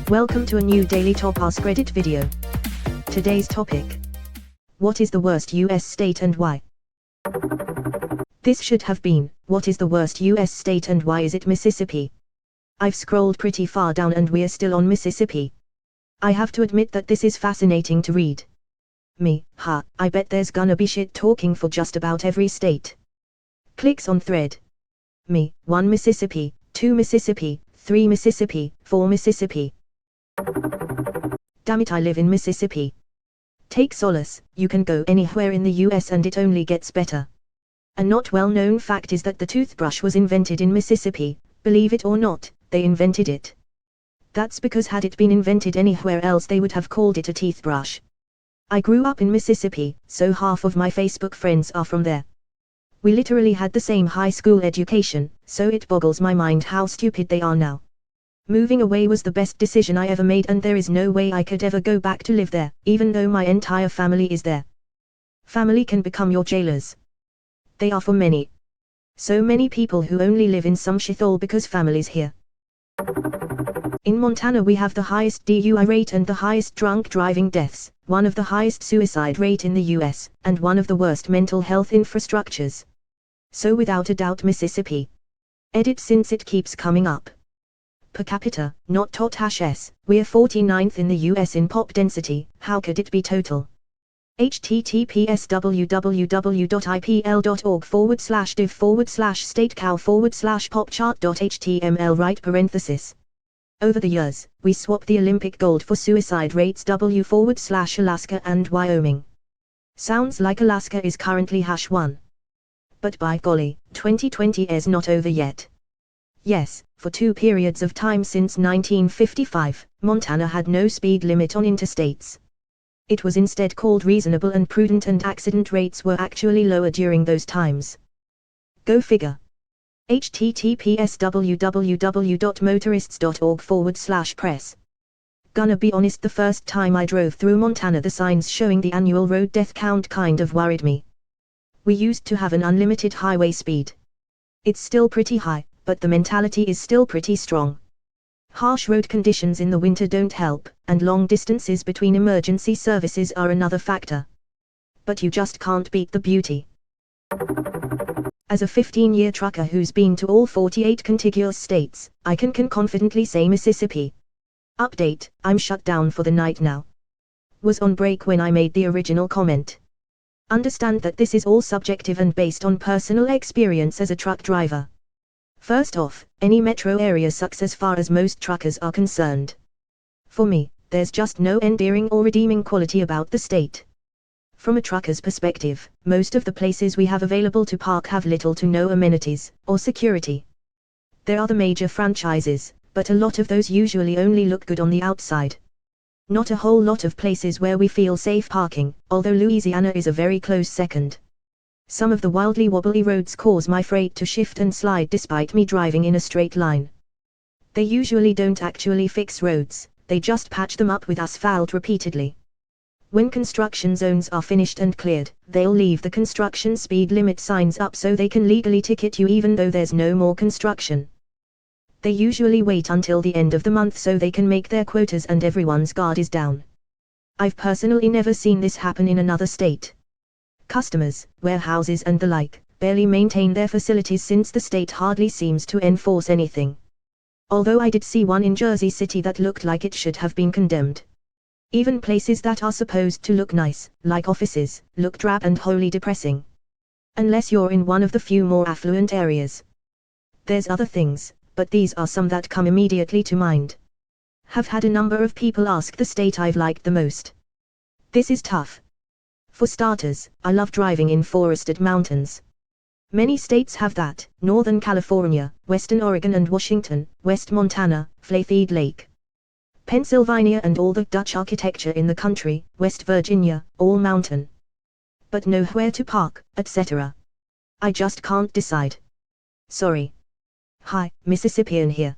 Welcome to a new daily top Askreddit video. Today's topic: what is the worst US state and why? This should have been, what is the worst US state and why is it Mississippi? I've scrolled pretty far down and we're still on Mississippi. I have to admit that this is fascinating to read. I bet there's gonna be shit talking for just about every state. Clicks on thread. 1 Mississippi, 2 Mississippi, 3 Mississippi, 4 Mississippi. Damn it, I live in Mississippi. Take solace, you can go anywhere in the US and it only gets better. A not well-known fact is that the toothbrush was invented in Mississippi. Believe it or not, they invented it. That's because had it been invented anywhere else they would have called it a teeth brush. I grew up in Mississippi, so half of my Facebook friends are from there. We literally had the same high school education, so it boggles my mind how stupid they are now. Moving away was the best decision I ever made and there is no way I could ever go back to live there, even though my entire family is there. Family can become your jailers. They are for many. So many people who only live in some shithole because family's here. In Montana we have the highest DUI rate and the highest drunk driving deaths, one of the highest suicide rate in the US, and one of the worst mental health infrastructures. So without a doubt Mississippi. Edit since it keeps coming up. Per capita, not tot-s, we're 49th in the US in pop density, how could it be total? https www.ipl.org/div/statecow/popchart.html right parenthesis. Over the years, we swapped the Olympic gold for suicide rates w/Alaska and Wyoming. Sounds like Alaska is currently #1. But by golly, 2020 is not over yet. Yes, for 2 periods of time since 1955, Montana had no speed limit on interstates. It was instead called reasonable and prudent and accident rates were actually lower during those times. Go figure. https www.motorists.org/press. Gonna be honest, the first time I drove through Montana the signs showing the annual road death count kind of worried me. We used to have an unlimited highway speed. It's still pretty high, but the mentality is still pretty strong. Harsh road conditions in the winter don't help, and long distances between emergency services are another factor. But you just can't beat the beauty. As a 15-year trucker who's been to all 48 contiguous states, I can confidently say Mississippi. Update, I'm shut down for the night now. Was on break when I made the original comment. Understand that this is all subjective and based on personal experience as a truck driver. First off, any metro area sucks as far as most truckers are concerned. For me, there's just no endearing or redeeming quality about the state. From a trucker's perspective, most of the places we have available to park have little to no amenities, or security. There are the major franchises, but a lot of those usually only look good on the outside. Not a whole lot of places where we feel safe parking, although Louisiana is a very close second. Some of the wildly wobbly roads cause my freight to shift and slide despite me driving in a straight line. They usually don't actually fix roads, they just patch them up with asphalt repeatedly. When construction zones are finished and cleared, they'll leave the construction speed limit signs up so they can legally ticket you even though there's no more construction. They usually wait until the end of the month so they can make their quotas and everyone's guard is down. I've personally never seen this happen in another state. Customers, warehouses and the like, barely maintain their facilities since the state hardly seems to enforce anything. Although I did see one in Jersey City that looked like it should have been condemned. Even places that are supposed to look nice, like offices, look drab and wholly depressing. Unless you're in one of the few more affluent areas. There's other things, but these are some that come immediately to mind. Have had a number of people ask the state I've liked the most. This is tough. For starters, I love driving in forested mountains. Many states have that: Northern California, Western Oregon and Washington, West Montana, Flathead Lake. Pennsylvania and all the Dutch architecture in the country, West Virginia, all mountain. But nowhere to park, etc. I just can't decide. Sorry. Hi, Mississippian here.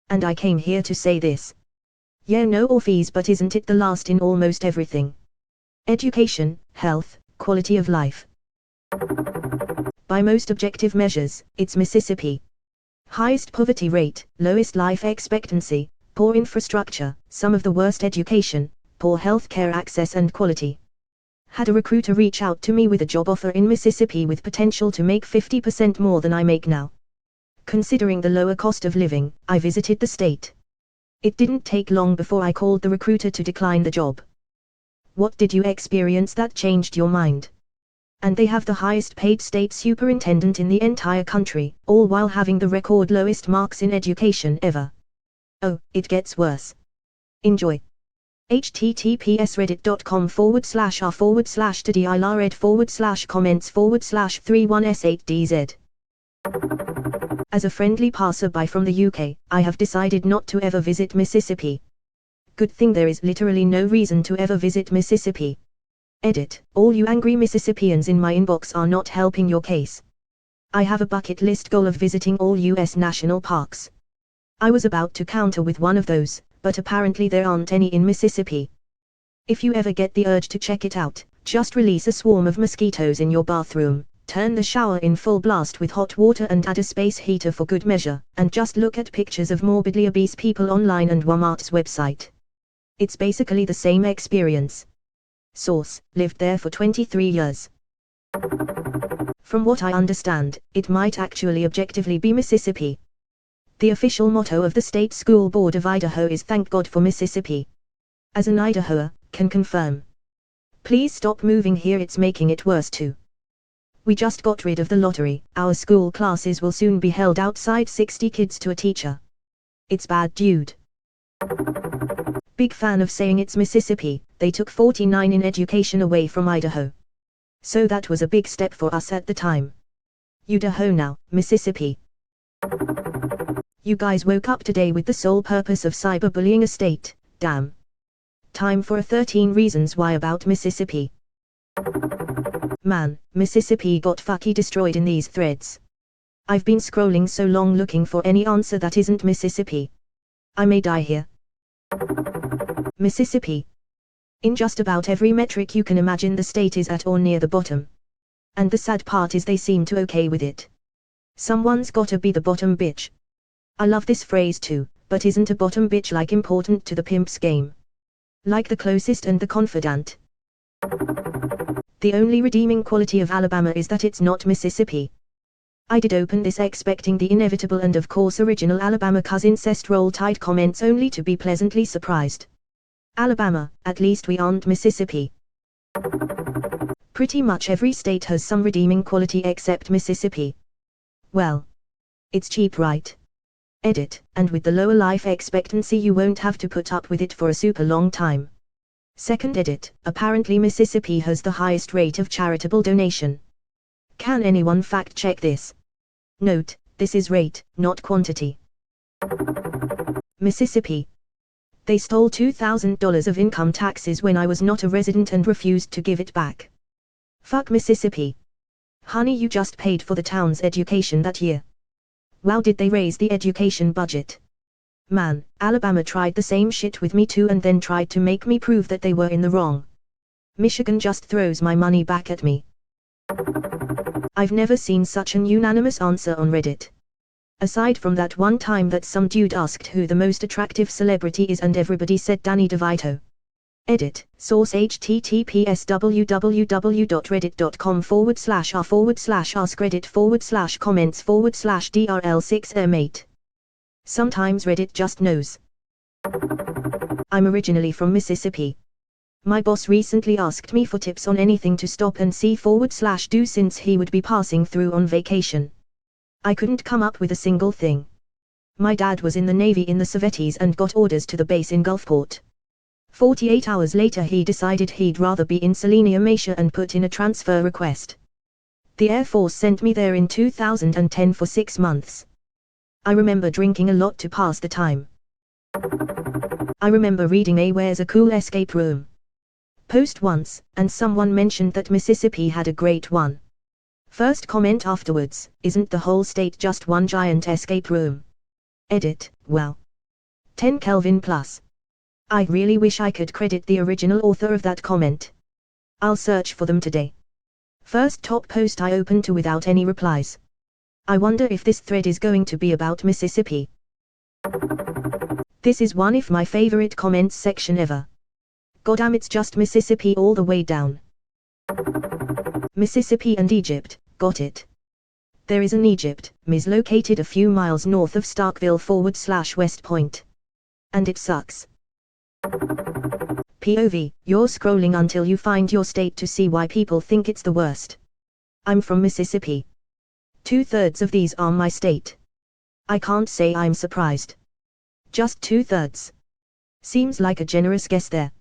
And I came here to say this. Yeah, no or fees, but isn't it the last in almost everything? Education, health, quality of life. By most objective measures, it's Mississippi. Highest poverty rate, lowest life expectancy, poor infrastructure, some of the worst education, poor healthcare access and quality. Had a recruiter reach out to me with a job offer in Mississippi with potential to make 50% more than I make now. Considering the lower cost of living, I visited the state. It didn't take long before I called the recruiter to decline the job. What did you experience that changed your mind? And they have the highest paid state superintendent in the entire country, all while having the record lowest marks in education ever. Oh, it gets worse. Enjoy. https reddit.com/r/tdilred/comments/31s8dz. As a friendly passerby from the UK, I have decided not to ever visit Mississippi. Good thing there is literally no reason to ever visit Mississippi. Edit. All you angry Mississippians in my inbox are not helping your case. I have a bucket list goal of visiting all US national parks. I was about to counter with one of those, but apparently there aren't any in Mississippi. If you ever get the urge to check it out, just release a swarm of mosquitoes in your bathroom, turn the shower in full blast with hot water and add a space heater for good measure, and just look at pictures of morbidly obese people online and Walmart's website. It's basically the same experience. Source: lived there for 23 years. From what I understand, it might actually objectively be Mississippi. The official motto of the State School Board of Idaho is "Thank God for Mississippi." As an Idahoer, can confirm. Please stop moving here, it's making it worse too. We just got rid of the lottery, our school classes will soon be held outside 60 kids to a teacher. It's bad, dude. Big fan of saying it's Mississippi, they took 49 in education away from Idaho. So that was a big step for us at the time. Idaho now, Mississippi. You guys woke up today with the sole purpose of cyberbullying a state, damn. Time for a 13 reasons why about Mississippi. Man, Mississippi got fucking destroyed in these threads. I've been scrolling so long looking for any answer that isn't Mississippi. I may die here. Mississippi. In just about every metric you can imagine, the state is at or near the bottom. And the sad part is they seem to okay with it. Someone's gotta be the bottom bitch. I love this phrase too, but isn't a bottom bitch like important to the pimp's game? Like the closest and the confidant. The only redeeming quality of Alabama is that it's not Mississippi. I did open this expecting the inevitable and of course original Alabama cousin cest roll tide comments, only to be pleasantly surprised. Alabama, at least we aren't Mississippi. Pretty much every state has some redeeming quality except Mississippi. Well, it's cheap, right? Edit, and with the lower life expectancy you won't have to put up with it for a super long time. Second edit, apparently Mississippi has the highest rate of charitable donation. Can anyone fact check this? Note, this is rate, not quantity. Mississippi. They stole $2,000 of income taxes when I was not a resident and refused to give it back. Fuck Mississippi. Honey, you just paid for the town's education that year. Wow, did they raise the education budget? Man, Alabama tried the same shit with me too and then tried to make me prove that they were in the wrong. Michigan just throws my money back at me. I've never seen such an unanimous answer on Reddit. Aside from that one time that some dude asked who the most attractive celebrity is and everybody said Danny DeVito. Edit, source https www.reddit.com/r/Askreddit/comments/drl6m8. Sometimes Reddit just knows. I'm originally from Mississippi. My boss recently asked me for tips on anything to stop and see/do since he would be passing through on vacation. I couldn't come up with a single thing. My dad was in the Navy in the 70s and got orders to the base in Gulfport. 48 hours later he decided he'd rather be in Salina, Malaysia and put in a transfer request. The Air Force sent me there in 2010 for 6 months. I remember drinking a lot to pass the time. I remember reading a "Where's a Cool Escape Room?" post once, and someone mentioned that Mississippi had a great one. First comment afterwards, isn't the whole state just one giant escape room? Edit, well. 10 Kelvin plus. I really wish I could credit the original author of that comment. I'll search for them today. First top post I opened to without any replies. I wonder if this thread is going to be about Mississippi. This is one of my favorite comments section ever. Goddamn, it's just Mississippi all the way down. Mississippi and Egypt, got it. There is an Egypt, Ms. located a few miles north of Starkville/West Point. And it sucks. POV, you're scrolling until you find your state to see why people think it's the worst. I'm from Mississippi. 2/3 of these are my state. I can't say I'm surprised. Just 2/3. Seems like a generous guess there.